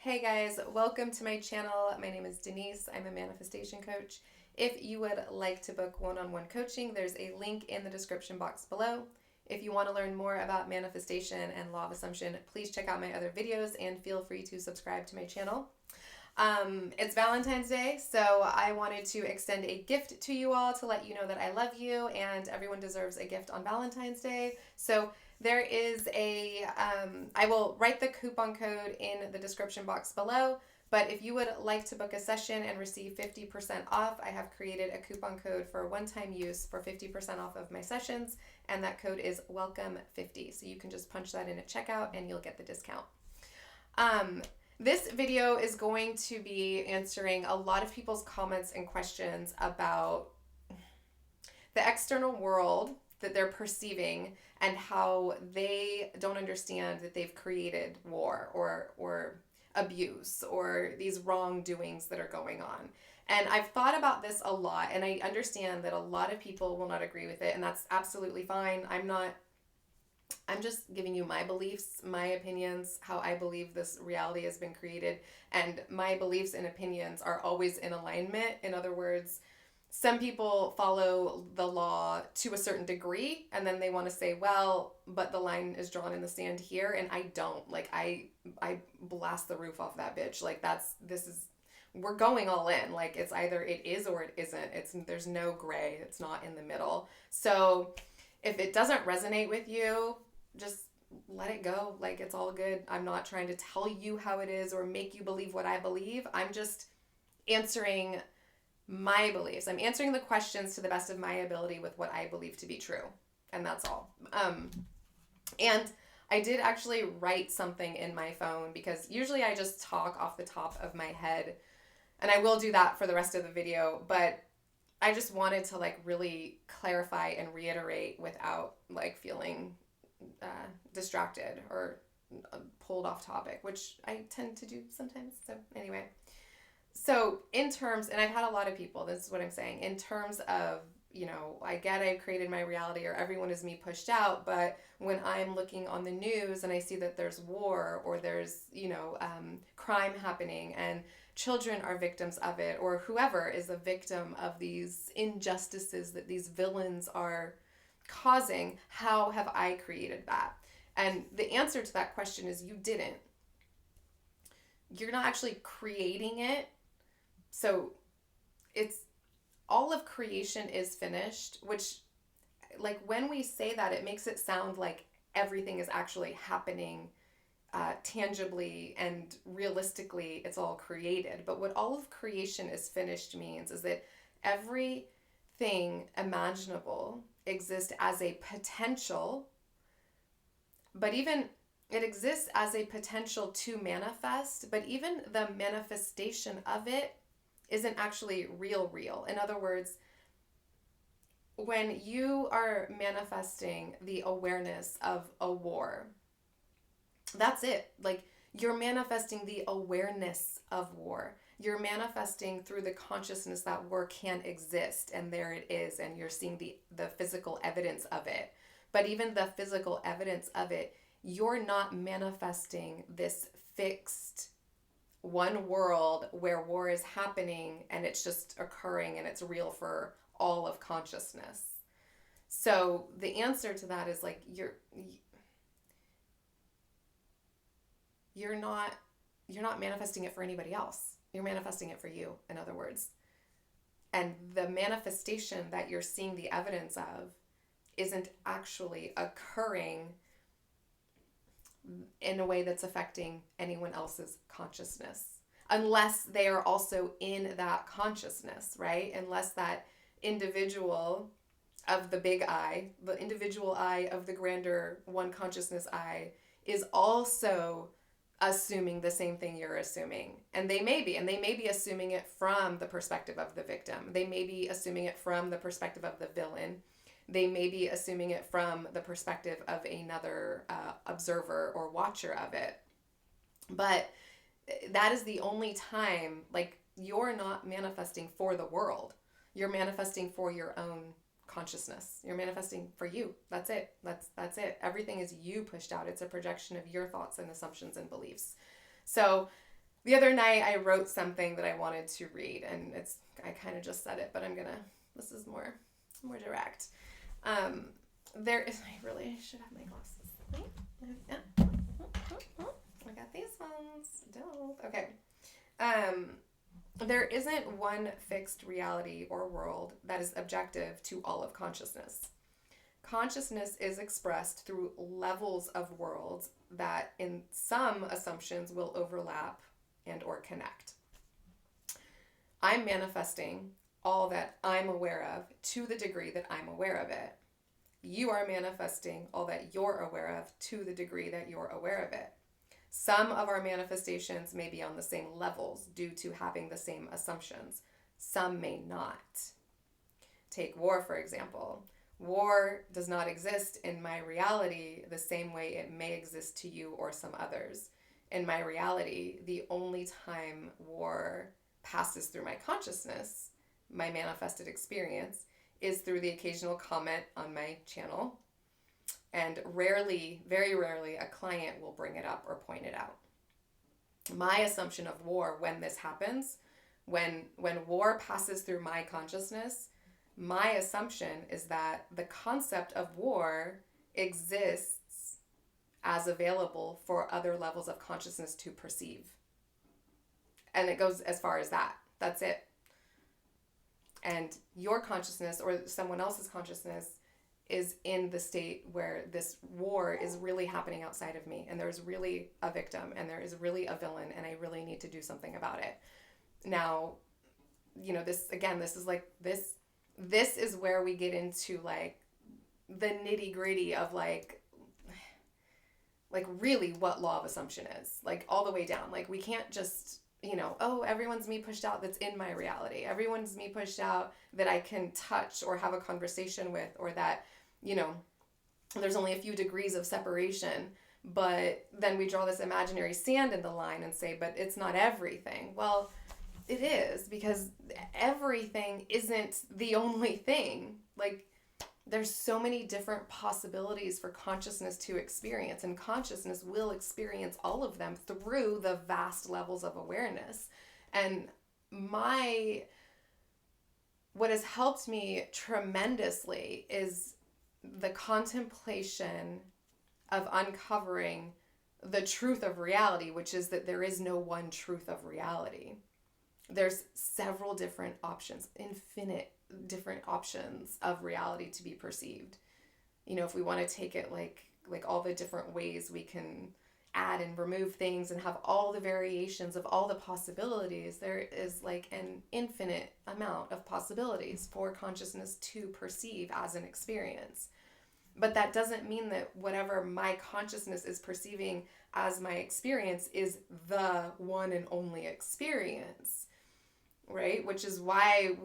Hey guys, welcome to my channel. My name is Denise. I'm a manifestation coach. If you would like to book one-on-one coaching, there's a link in the description box below. If you want to learn more about manifestation and law of assumption, please check out my other videos and feel free to subscribe to my channel. It's Valentine's Day, so I wanted to extend a gift to you all to let you know that I love you and everyone deserves a gift on Valentine's Day. So there is I will write the coupon code in the description box below. But if you would like to book a session and receive 50% off, I have created a coupon code for one-time use for 50% off of my sessions, and that code is WELCOME50. So you can just punch that in at checkout and you'll get the discount. Um, this video is going to be answering a lot of people's comments and questions about the external world that they're perceiving and how they don't understand that they've created war or abuse or these wrongdoings that are going on. And I've thought about this a lot, and I understand that a lot of people will not agree with it, and that's absolutely fine. I'm just giving you my beliefs, my opinions, how I believe this reality has been created, and my beliefs and opinions are always in alignment. In other words, some people follow the law to a certain degree and then they want to say, well, but the line is drawn in the sand here, and I don't. Like I blast the roof off that bitch. Like we're going all in. Like it's either it is or it isn't. There's no gray. It's not in the middle. So if it doesn't resonate with you, just let it go. Like it's all good. I'm not trying to tell you how it is or make you believe what I believe. I'm just answering my beliefs. I'm answering the questions to the best of my ability with what I believe to be true. And that's all. And I did actually write something in my phone because usually I just talk off the top of my head. And I will do that for the rest of the video. But I just wanted to like really clarify and reiterate without like feeling distracted or pulled off topic, which I tend to do sometimes. So anyway, so in terms, and I've had a lot of people, this is what I'm saying, in terms of, I get I've created my reality or everyone is me pushed out, but when I'm looking on the news and I see that there's war or there's, crime happening and children are victims of it, or whoever is a victim of these injustices that these villains are causing, how have I created that? And the answer to that question is you didn't. You're not actually creating it. So it's all of creation is finished, which like when we say that, it makes it sound like everything is actually happening tangibly and realistically, it's all created. But what all of creation is finished means is that everything imaginable exists as a potential, but even it exists as a potential to manifest, but even the manifestation of it isn't actually real. In other words, when you are manifesting the awareness of a war, that's it. Like you're manifesting the awareness of war. You're manifesting through the consciousness that war can exist, and there it is, and you're seeing the physical evidence of it. But even the physical evidence of it, you're not manifesting this fixed one world where war is happening and it's just occurring and it's real for all of consciousness. So the answer to that is like you're not manifesting it for anybody else. You're manifesting it for you, in other words. And the manifestation that you're seeing the evidence of isn't actually occurring in a way that's affecting anyone else's consciousness, unless they are also in that consciousness, right? Unless that individual of the big I, the individual I of the grander one consciousness I, is also assuming the same thing you're assuming. And they may be assuming it from the perspective of the victim. They may be assuming it from the perspective of the villain. They may be assuming it from the perspective of another observer or watcher of it. But that is the only time, like, you're not manifesting for the world. You're manifesting for your own consciousness. You're manifesting for you. That's it. That's it. Everything is you pushed out. It's a projection of your thoughts and assumptions and beliefs. So The other night I wrote something that I wanted to read, and I kind of just said it, but this is more direct. Um, there is, I really should have my glasses. Yeah. I got these ones. Dope. Okay. There isn't one fixed reality or world that is objective to all of consciousness. Consciousness is expressed through levels of worlds that in some assumptions will overlap and or connect. I'm manifesting all that I'm aware of to the degree that I'm aware of it. You are manifesting all that you're aware of to the degree that you're aware of it. Some of our manifestations may be on the same levels due to having the same assumptions. Some may not. Take war, for example. War does not exist in my reality the same way it may exist to you or some others. In my reality, the only time war passes through my consciousness, my manifested experience, is through the occasional comment on my channel. And rarely, very rarely, a client will bring it up or point it out. My assumption of war when this happens, when war passes through my consciousness, my assumption is that the concept of war exists as available for other levels of consciousness to perceive. And it goes as far as that. That's it. And your consciousness or someone else's consciousness is in the state where this war is really happening outside of me, and there's really a victim, and there is really a villain, and I really need to do something about it. Now, this is like this is where we get into like the nitty-gritty of like really what law of assumption is, like all the way down. Like we can't just everyone's me pushed out that's in my reality. Everyone's me pushed out that I can touch or have a conversation with, or that, there's only a few degrees of separation, but then we draw this imaginary sand in the line and say, but it's not everything. Well, it is, because everything isn't the only thing. Like, there's so many different possibilities for consciousness to experience, and consciousness will experience all of them through the vast levels of awareness. And what has helped me tremendously is the contemplation of uncovering the truth of reality, which is that there is no one truth of reality. There's several different options, infinite different options of reality to be perceived. If we want to take it like all the different ways we can add and remove things and have all the variations of all the possibilities, there is like an infinite amount of possibilities for consciousness to perceive as an experience. But that doesn't mean that whatever my consciousness is perceiving as my experience is the one and only experience, right? Which is why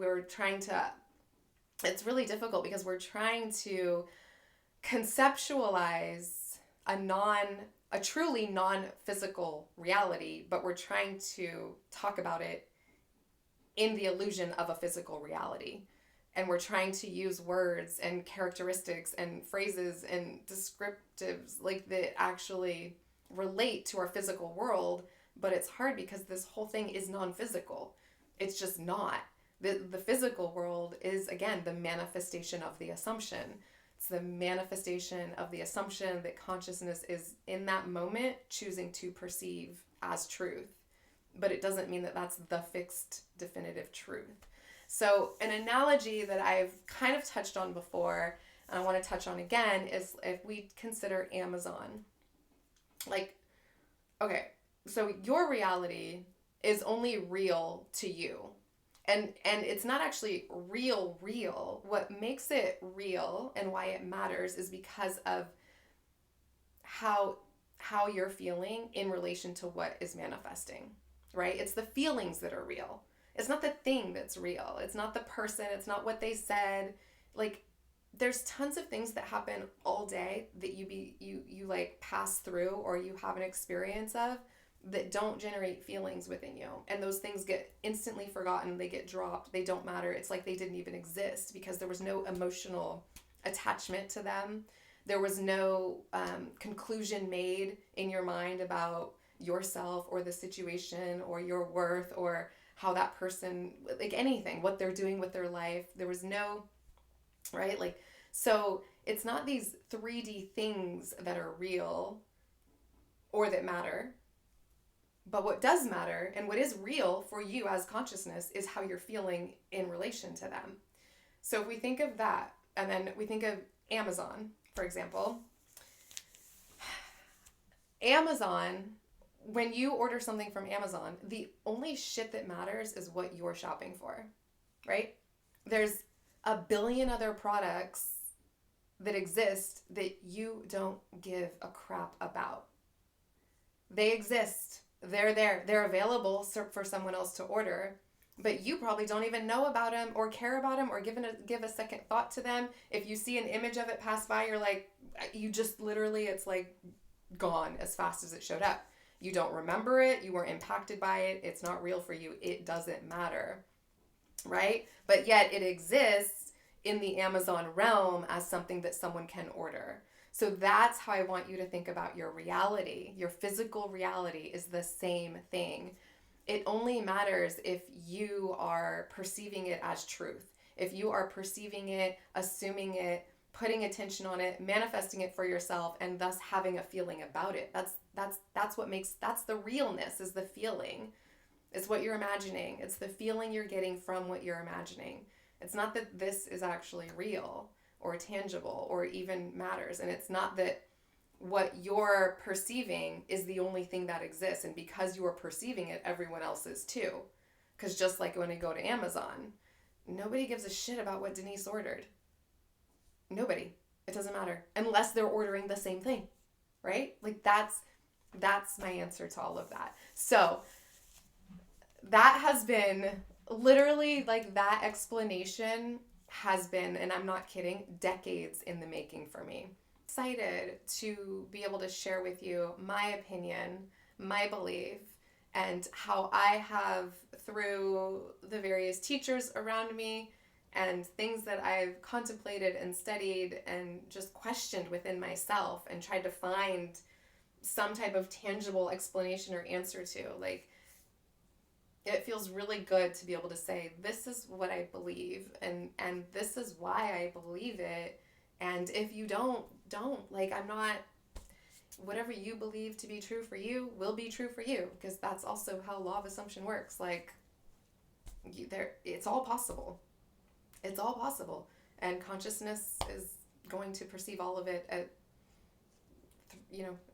it's really difficult, because we're trying to conceptualize a truly non-physical reality, but we're trying to talk about it in the illusion of a physical reality. And we're trying to use words and characteristics and phrases and descriptives that actually relate to our physical world, but it's hard because this whole thing is non-physical. It's just not. The physical world is, again, the manifestation of the assumption. It's the manifestation of the assumption that consciousness is, in that moment, choosing to perceive as truth. But it doesn't mean that that's the fixed, definitive truth. So an analogy that I've kind of touched on before, and I want to touch on again, is if we consider Amazon. Okay, so your reality is only real to you. And it's not actually real. What makes it real and why it matters is because of how you're feeling in relation to what is manifesting, right? It's the feelings that are real. It's not the thing that's real. It's not the person. It's not what they said. There's tons of things that happen all day that you pass through or you have an experience of that don't generate feelings within you. And those things get instantly forgotten. They get dropped. They don't matter. It's like they didn't even exist because there was no emotional attachment to them. There was no conclusion made in your mind about yourself or the situation or your worth or how that person, like anything, what they're doing with their life. There was no, right? Like, so it's not these 3D things that are real or that matter. But what does matter and what is real for you as consciousness is how you're feeling in relation to them. So if we think of that, and then we think of Amazon, for example, Amazon, when you order something from Amazon, the only shit that matters is what you're shopping for, right? There's a billion other products that exist that you don't give a crap about. They exist. They're there. They're available for someone else to order, but you probably don't even know about them or care about them or give a second thought to them. If you see an image of it pass by, you're like, you just literally, it's like gone as fast as it showed up. You don't remember it. You weren't impacted by it. It's not real for you. It doesn't matter, right? But yet it exists in the Amazon realm as something that someone can order. So that's how I want you to think about your reality. Your physical reality is the same thing. It only matters if you are perceiving it as truth. If you are perceiving it, assuming it, putting attention on it, manifesting it for yourself, and thus having a feeling about it. That's what makes, that's the realness, is the feeling. It's what you're imagining. It's the feeling you're getting from what you're imagining. It's not that this is actually real or tangible or even matters. And it's not that what you're perceiving is the only thing that exists. And because you are perceiving it, everyone else is too. Because just like when I go to Amazon, nobody gives a shit about what Denise ordered. Nobody. It doesn't matter. Unless they're ordering the same thing, right? Like that's my answer to all of that. So that has been literally, like, that explanation has been, and I'm not kidding, decades in the making for me. Excited to be able to share with you my opinion, my belief, and how I have, through the various teachers around me and things that I've contemplated and studied and just questioned within myself and tried to find some type of tangible explanation or answer to. Like, it feels really good to be able to say, this is what I believe, and this is why I believe it. And if you don't. Like, I'm not, whatever you believe to be true for you will be true for you, because that's also how law of assumption works. Like, it's all possible. It's all possible. And consciousness is going to perceive all of it at,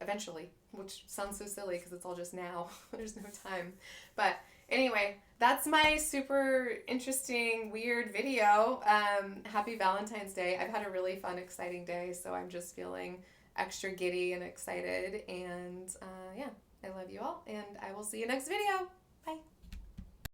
eventually, which sounds so silly because it's all just now. There's no time. But anyway, that's my super interesting, weird video. Happy Valentine's Day. I've had a really fun, exciting day, so I'm just feeling extra giddy and excited. And yeah, I love you all, and I will see you next video. Bye.